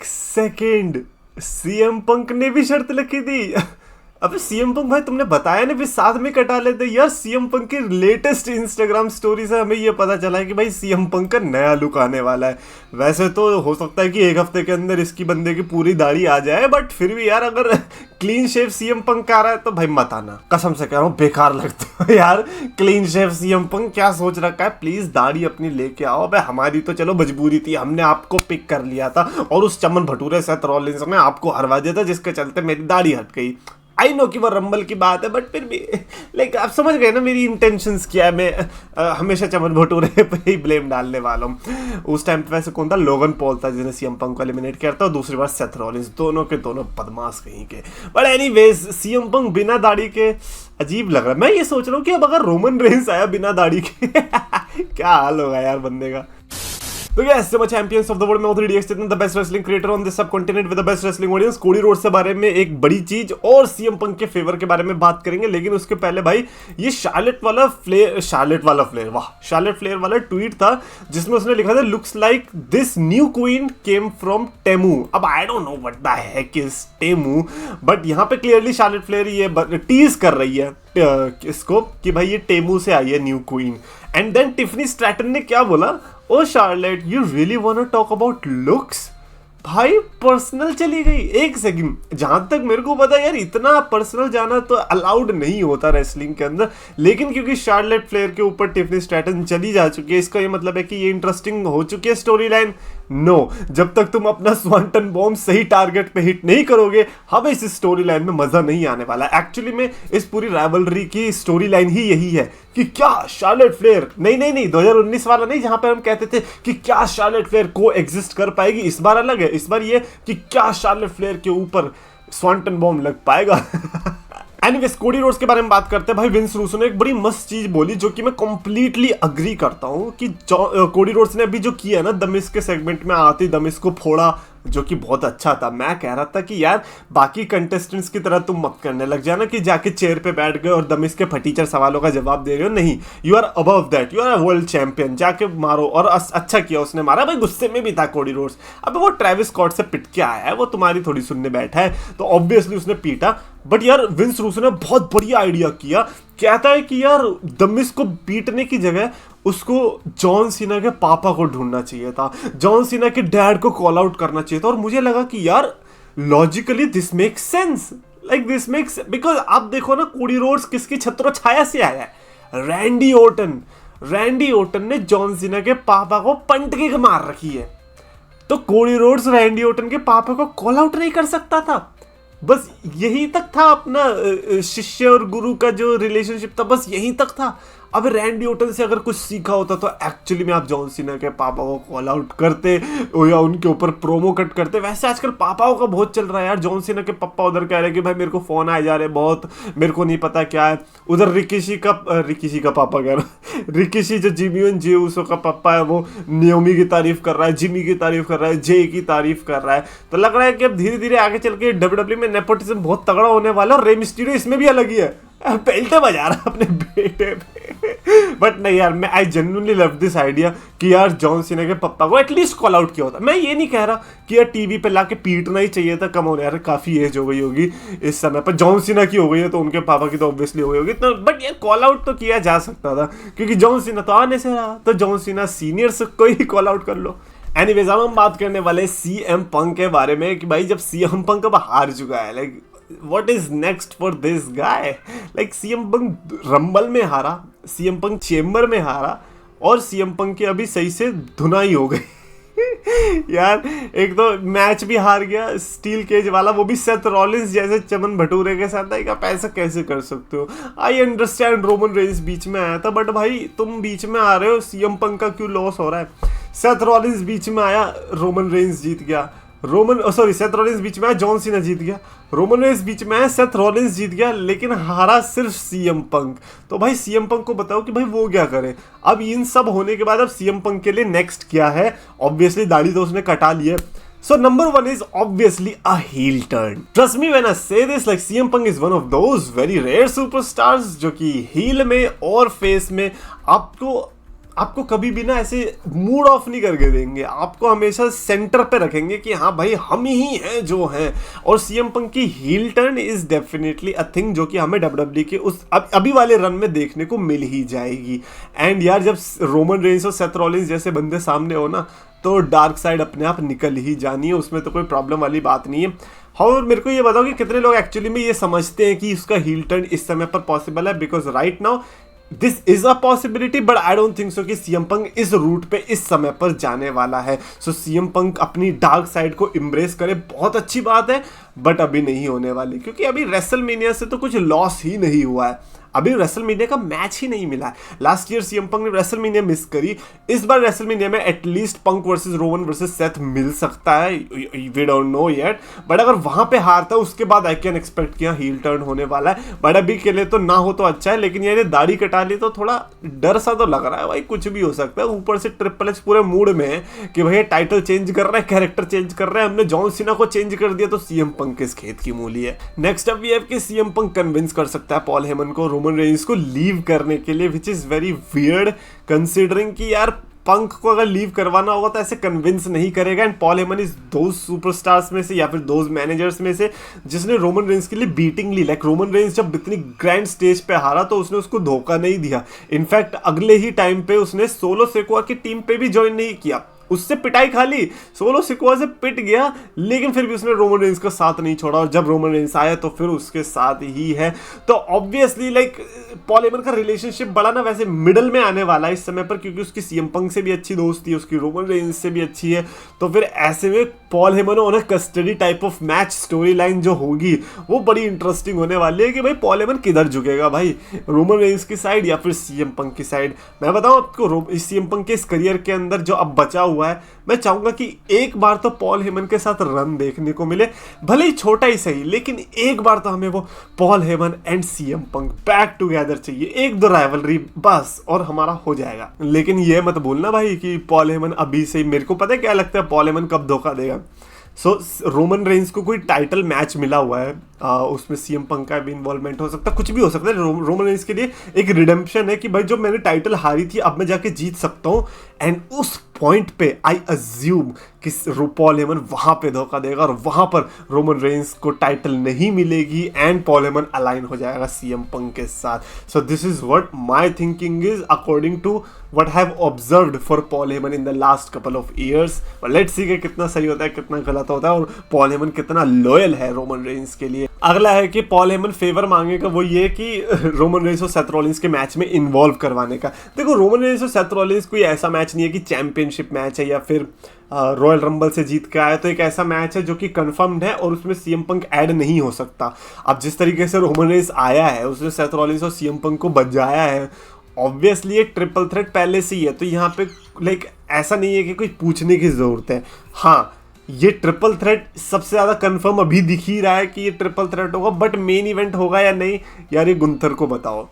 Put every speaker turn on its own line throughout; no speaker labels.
एक second, CM Punk ने भी शर्त रखी थी। अबे सीएम पंक भाई तुमने बताया ना, फिर साथ में कटा लेते यार। सीएम पंक की लेटेस्ट इंस्टाग्राम स्टोरी से हमें ये पता चला है कि भाई सीएम पंक का नया लुक आने वाला है। वैसे तो हो सकता है कि एक हफ्ते के अंदर इसकी बंदे की पूरी दाढ़ी आ जाए, बट फिर भी यार अगर क्लीन शेव सीएम पंक आ रहा है तो भाई मत आना, कसम से कह रहा हूँ बेकार लगता है यार। क्लीन शेव सीएम पंक क्या सोच रखा है, प्लीज दाढ़ी अपनी लेके आओ। भाई हमारी तो चलो मजबूरी थी, हमने आपको पिक कर लिया था और उस चमन भटूरे सेथ रॉलिंस ने आपको हरवा दिया था, जिसके चलते मेरी दाढ़ी हट गई। आई नो कि वो रंबल की बात है, बट फिर भी लाइक आप समझ गए ना मेरी इंटेंशंस क्या है। मैं हमेशा चमन भटूरे पे ही ब्लेम डालने वाला हूँ। उस टाइम पे वैसे कौन था, लोगन पॉल था जिन्हें सीएम पंक को एलिमिनेट किया था, और दूसरी बार सेथ रॉलिंस। दोनों के दोनों बदमाश कहीं के। बट एनीवेज सीएम पंक बिना दाढ़ी के अजीब लग रहा है। मैं ये सोच रहा हूँ कि अब अगर रोमन रेंस आया बिना दाढ़ी के क्या हाल होगा यार बंदे का। तो guys, so champions of the world में author DX the best wrestling creator on this subcontinent with the best wrestling audience. Cody Rhodes के बारे में एक बड़ी चीज और सीएम पंक के फेवर के बारे में बात करेंगे, लेकिन उसके पहले भाई ये शार्लेट फ्लेयर वाला ट्वीट था जिसमें उसने लिखा था looks like this new queen came from Temu. अब I don't know what the heck is Temu, but यहाँ पे क्लियरली शार्लेट फ्लेयर ये टीज कर रही है इसको कि भाई ये टेमू से आई है new queen. And then Tiffany Stratton ने क्या बोला, oh Charlotte you really want to talk about looks. भाई पर्सनल चली गई। एक सेकंड, जहां तक मेरे को पता है यार इतना पर्सनल जाना तो अलाउड नहीं होता रेसलिंग के अंदर, लेकिन क्योंकि शार्लेट फ्लेयर के ऊपर टिफनी स्ट्रैटन चली जा चुकी है, इसका ये मतलब है कि ये इंटरेस्टिंग हो चुकी है स्टोरी लाइन। नो, जब तक तुम अपना स्वांटन बॉम्ब सही टारगेट पे हिट नहीं करोगे हमें इस स्टोरी लाइन में मजा नहीं आने वाला। एक्चुअली में इस पूरी राइवलरी की स्टोरी लाइन ही यही है कि क्या शार्लेट फ्लेयर नहीं 2019 वाला नहीं, जहां पे हम कहते थे कि क्या शार्लेट फ्लेयर को एग्जिस्ट कर पाएगी। इस बार अलग है, इस बार ये कि क्या शार्लेट फ्लेयर के ऊपर स्वांटन बॉम्ब लग पाएगा। एनीवेज, कोडी रोड्स के बारे में बात करते हैं। भाई विंस रूसो ने एक बड़ी मस्त चीज बोली जो कि मैं कंप्लीटली अग्री करता हूं कि कोडी रोड्स ने अभी जो किया ना दमिश के सेगमेंट में आती दमिश को फोड़ा, जो कि बहुत अच्छा था। मैं कह रहा था कि यार बाकी कंटेस्टेंट्स की तरह तुम मत करने लग जाना कि जाके चेयर पे बैठ गए और दमिश के फटीचर सवालों का जवाब दे रहे हो। नहीं, you are above that, you are a world champion, जाके मारो। और अच्छा किया उसने मारा। भाई गुस्से में भी था कोडी रोड्स। अब वो ट्रेविस स्कॉट से पिट के आया है, वो तुम्हारी थोड़ी सुनने बैठा है, तो ऑब्वियसली उसने पीटा। बट यार विंस रूसो ने बहुत बढ़िया आइडिया किया। कहता है कि यार दमिश को पीटने की जगह उसको जॉन सीना के पापा को ढूंढना चाहिए था, जॉन सीना के डैड को कॉल आउट करना चाहिए था। और मुझे लगा कि यार logically this makes sense, like this makes, because आप देखो ना कोडी रोड्स किसकी छत्र छाया से आया है, रैंडी ओटन ने जॉन सीना के पापा को पंट के मार रखी है। तो कोडी रोड्स रैंडी ओटन के पापा को कॉल आउट नहीं कर सकता था। बस यही तक था अपना शिष्य और गुरु का जो रिलेशनशिप था, बस यहीं तक था। अब रैंडी ओटन से अगर कुछ सीखा होता तो एक्चुअली में आप जॉन सीना के पापा को कॉल आउट करते या उनके ऊपर प्रोमो कट करते। वैसे आजकल पापाओं का बहुत चल रहा है यार। जॉन सीना के पापा उधर कह रहे हैं कि भाई मेरे को फोन आए जा रहे बहुत, मेरे को नहीं पता क्या है। उधर रिकिशी का पापा कह रहा है, रिकिशी जो जिमियन जेउसो का पापा है वो नियोमी की तारीफ कर रहा है, जिमी की तारीफ कर रहा है, जे की तारीफ कर रहा है। तो लग रहा है कि अब धीरे धीरे आगे चल के डब्ल्यूडब्ल्यू में नेपोटिज्म बहुत तगड़ा होने वाला। और रे मिस्टीरियो इसमें भी अलग ही है, बेल्टे बजा रहा अपने बेटे पे। बट नहीं यार, मैं I genuinely love this idea कि यार जॉन सीना के पापा को एटलीस्ट कॉल आउट किया होता। मैं ये नहीं कह रहा कि यार टीवी पे लाके पीटना ही चाहिए था, कम हो यार काफी एज हो गई होगी इस समय पर। जॉन सीना की हो गई है तो उनके पापा की तो ऑब्वियसली हो गई होगी, तो बट यार कॉल आउट तो किया जा सकता था क्योंकि जॉन सीना तो आने से रहा, तो जॉन सीना सीनियर से कोई कॉल आउट कर लो। एनीवेज, अब हम बात करने वाले सीएम पंक के बारे में कि भाई जब सीएम पंक अब हार चुका है, like what is next for this guy? like CM Punk rumble में हारा, सीएम पंक चेम्बर में हारा और सीएम पंक की अभी सही से धुनाई हो गई। यार एक तो मैच भी हार गया स्टील केज वाला, वो भी सेथ रॉलिंस जैसे चमन भटूरे के साथ। आप ऐसा कैसे कर सकते हो? आई अंडरस्टैंड रोमन रेंस बीच में आया था, बट भाई तुम बीच में आ रहे हो, सीएम पंक का क्यों लॉस हो रहा है? सेथ रॉलिंस बीच में आया, रोमन रेंस जीत गया। सेथ रॉलिंस बीच में आया, जॉन सीना जीत गया। रोमन रेंस बीच में आया, सेथ रॉलिंस जीत गया, लेकिन हारा सिर्फ सीएम पंक। तो भाई सीएम पंक को बताओ कि भाई वो क्या करे। अब इन सब होने के बाद अब सीएम पंक के लिए नेक्स्ट क्या है? ऑब्वियसली दाढ़ी तो उसने कटा ली है। So number one is obviously a heel turn. Trust me when I say this, like CM Punk is one of those very rare superstars जो कि heel में और face में आपको आपको कभी भी ना ऐसे मूड ऑफ नहीं करके देंगे, आपको हमेशा सेंटर पे रखेंगे कि हाँ भाई हम ही हैं जो हैं। और सीएम पंक की heel turn is definitely a thing जो कि हमें डब्ल्यूडब्ल्यूई के उस अभी वाले रन में देखने को मिल ही जाएगी। एंड यार जब रोमन रेंस और सेथ रॉलिंस जैसे बंदे सामने हो ना, तो डार्क साइड अपने आप निकल ही जानी है, उसमें तो कोई प्रॉब्लम वाली बात नहीं है। और मेरे को ये बताओ कि कितने लोग एक्चुअली में ये समझते हैं कि उसका हील टर्न इस समय पर पॉसिबल है, because right now this is a possibility, but I don't think so कि सीएम पंक इस रूट पे इस समय पर जाने वाला है। सो सीएम पंक अपनी डार्क साइड को एम्ब्रेस करे, बहुत अच्छी बात है, बट अभी नहीं होने वाली, क्योंकि अभी रेसलमेनिया से तो कुछ लॉस ही नहीं हुआ है, अभी रेसलमेनिया का मैच ही नहीं मिला है। लास्ट ईयर सीएम पंक ने रेसलमेनिया मिस करी, इस बार रेसलमेनिया में at least punk versus Roman versus Seth मिल सकता है, we don't know yet, but अगर वहां पे हारता है उसके बाद आई कैन एक्सपेक्ट कि हील टर्न होने वाला है। बट अभी के लिए तो ना हो तो अच्छा है, लेकिन यार दाढ़ी कटा ली तो थोड़ा डर सा तो लग रहा है भाई, कुछ भी हो सकता है। ऊपर से ट्रिपल एच पूरे मूड में है कि भैया टाइटल चेंज कर रहा है, कैरेक्टर चेंज कर रहा है, हमने जॉन सीना को चेंज कर दिया, तो सीएम पंक किस खेत की मूली है। नेक्स्ट अप वी हैव कि सीएम पंक कन्विंस कर सकता है पॉल हेमन को रोमन रेंस को लीव करने के लिए, which is very weird considering कि यार पंक को अगर लीव करवाना होगा तो ऐसे कन्विंस नहीं करेगा। And Paul Heyman is those superstars में से या फिर दोज मैनेजर्स में से जिसने रोमन रेंस के लिए बीटिंग ली। लाइक रोमन रेंस जब इतनी ग्रैंड स्टेज पे हारा तो उसने उसको धोखा नहीं दिया, इनफैक्ट अगले ही टाइम पे उसने सोलो सिकोआ की टीम पे भी ज्वाइन नहीं किया, उससे पिटाई खा ली, सोलो सिकोआ से पिट गया, लेकिन फिर भी उसने रोमन रेंस का साथ नहीं छोड़ा, और जब रोमन रेंस आया तो फिर उसके साथ ही है। तो ऑब्वियसली लाइक पॉल हेमन का रिलेशनशिप बड़ा ना वैसे मिडल में आने वाला है इस समय पर, क्योंकि उसकी सीएम पंक से भी अच्छी दोस्ती है, उसकी रोमन रेंस से भी अच्छी है। तो फिर ऐसे में पॉल हेमन और custody type of match story line जो होगी वो बड़ी इंटरेस्टिंग होने वाली है कि भाई पॉल हेमन किधर झुकेगा भाई, रोमन रेंस की साइड या फिर सीएम पंक की साइड। मैं बताऊं आपको सीएम पंक के इस करियर के अंदर जो अब बचा हुआ है, मैं चाहूंगा कि एक बार तो पॉल हेमन के साथ रन देखने को मिले, भले ही छोटा ही सही, लेकिन एक बार तो हमें वो Paul Heyman and CM Punk back together चाहिए, एक दो राइवलरी बस और हमारा हो जाएगा। लेकिन ये मत भूलना भाई कि पॉल हेमन अभी से, मेरे को पता है क्या लगता है पॉल हेमन कब धोखा देगा। रोमन रेंस को कोई टाइटल मैच मिला हुआ है, उसमें सीएम पंक का भी इन्वॉल्वमेंट हो सकता है, कुछ भी हो सकता है। रोमन रेंस के लिए एक रिडेम्पशन है कि भाई जो मैंने टाइटल हारी थी अब मैं जाके जीत सकता हूँ, एंड उस पॉइंट पे आई अज्यूम कि पॉल हेमन वहां पे धोखा देगा और वहां पर रोमन रेंस को टाइटल नहीं मिलेगी एंड पॉल हेमन अलाइन हो जाएगा सीएम पंक के साथ। So this is what my thinking is according to what I have observed for Paul Heyman in the last couple of years. Let's see कि कितना सही होता है कितना गलत होता है और पॉल हेमन कितना लॉयल है रोमन रेंस के लिए। अगला है कि पॉल हेमन फेवर मांगेगा वो ये कि रोमन रेंस और सेथ रॉलिंस के मैच में इन्वॉल्व करवाने का। देखो रोमन रेंस और सेथ रॉलिंस कोई ऐसा मैच नहीं है कि चैंपियनशिप मैच है या फिर रॉयल रंबल से जीत के आया, तो एक ऐसा मैच है जो कि कंफर्म्ड है और उसमें सीएम पंक ऐड नहीं हो सकता। अब जिस तरीके से रोमन रेंस आया है उसने सेथ रॉलिंस और सीएम पंक को बजाया है, ऑब्वियसली एक ट्रिपल थ्रेट पहले से ही है, तो यहाँ पे लाइक ऐसा नहीं है कि कोई पूछने की जरूरत है। हाँ ये ट्रिपल थ्रेट सबसे ज़्यादा कंफर्म अभी दिख ही रहा है कि ये ट्रिपल थ्रेट होगा, बट मेन इवेंट होगा या नहीं यार ये गुंथर को बताओ।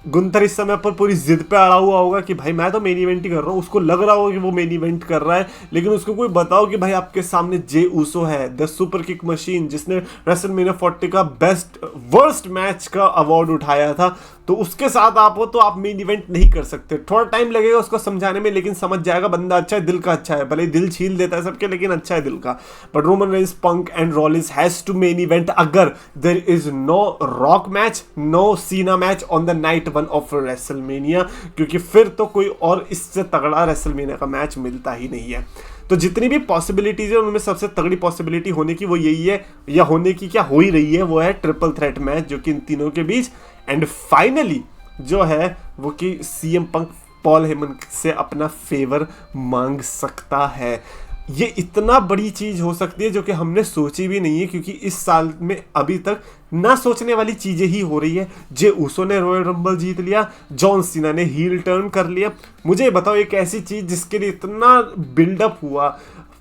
गुंथर इस समय पर पूरी जिद पे अड़ा हुआ होगा कि भाई मैं तो मेन इवेंट ही कर रहा हूँ, उसको लग रहा होगा कि वो मेन इवेंट कर रहा है, लेकिन उसको कोई बताओ कि भाई आपके सामने जे ऊसो है, द सुपर किक मशीन, जिसने रेसलमेनिया 40 का बेस्ट वर्स्ट मैच का अवार्ड उठाया था, तो उसके साथ आप हो तो आप मेन इवेंट नहीं कर सकते। थोड़ा टाइम लगेगा उसको समझाने में, लेकिन समझ जाएगा, बंदा अच्छा है, दिल का अच्छा है, भले दिल छील देता है सबके लेकिन अच्छा है दिल का। But Roman Reigns Punk and Rollins has to main event अगर there is no Rock match, no Cena match on the night 1 of WrestleMania, क्योंकि फिर तो कोई और इससे तगड़ा रेसलमेनिया का मैच मिलता ही नहीं है। तो जितनी भी पॉसिबिलिटीज है उनमें सबसे तगड़ी पॉसिबिलिटी होने की वो यही है, या होने की क्या हो ही रही है, वो है ट्रिपल थ्रेट मैच जो कि इन तीनों के बीच। एंड फाइनली जो है वो कि सीएम पंक पॉल हेमन से अपना फेवर मांग सकता है। ये इतना बड़ी चीज हो सकती है जो कि हमने सोची भी नहीं है, क्योंकि इस साल में अभी तक ना सोचने वाली चीजें ही हो रही है। जे ऊसो ने रॉयल रंबल जीत लिया, जॉन सीना ने हील टर्न कर लिया। मुझे बताओ एक ऐसी चीज जिसके लिए इतना बिल्डअप हुआ,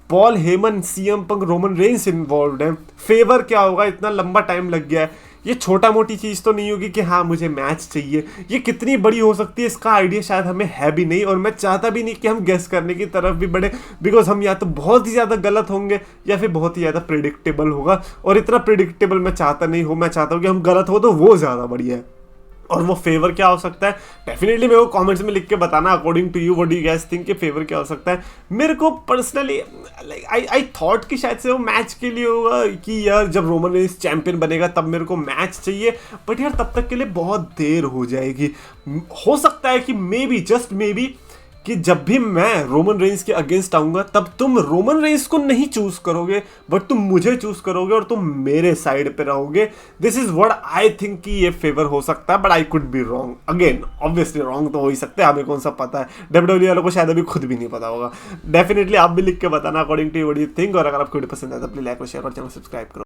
Paul Heyman, CM Punk, Roman Reigns involve है, फेवर क्या होगा, इतना लंबा टाइम लग गया है। ये छोटा मोटी चीज़ तो नहीं होगी कि हाँ मुझे मैच चाहिए, ये कितनी बड़ी हो सकती है इसका आइडिया शायद हमें है भी नहीं, और मैं चाहता भी नहीं कि हम गेस करने की तरफ भी बढ़े, बिकॉज हम या तो बहुत ही ज़्यादा गलत होंगे या फिर बहुत ही ज़्यादा प्रिडिक्टेबल होगा, और इतना प्रिडिक्टेबल मैं चाहता नहीं हूँ। मैं चाहता हूँ कि हम गलत हो तो वो ज़्यादा बढ़िया है। और वो फेवर क्या हो सकता है डेफिनेटली मेरे को कमेंट्स में लिख के बताना। According to you what do you guys think कि फेवर क्या हो सकता है। मेरे को पर्सनली लाइक आई थॉट कि शायद से वो मैच के लिए होगा कि यार जब रोमन रेंस चैंपियन बनेगा तब मेरे को मैच चाहिए, बट यार तब तक के लिए बहुत देर हो जाएगी। हो सकता है कि may be just may be कि जब भी मैं रोमन रेंस के अगेंस्ट आऊंगा तब तुम रोमन रेंस को नहीं चूज करोगे बट तुम मुझे चूज करोगे और तुम मेरे साइड पे रहोगे। This is what I think कि ये फेवर हो सकता है, but I could be wrong. Again obviously wrong तो हो ही सकते हैं, हमें कौन सा पता है, डब्ल्यूडब्ल्यूई वालों को शायद अभी खुद भी नहीं पता होगा। डेफिनेटली आप भी लिख के बताना according to what you think, और अगर आपको वीडियो पसंद आया तो प्लीज लाइक और शेयर और चैनल सब्सक्राइब करो।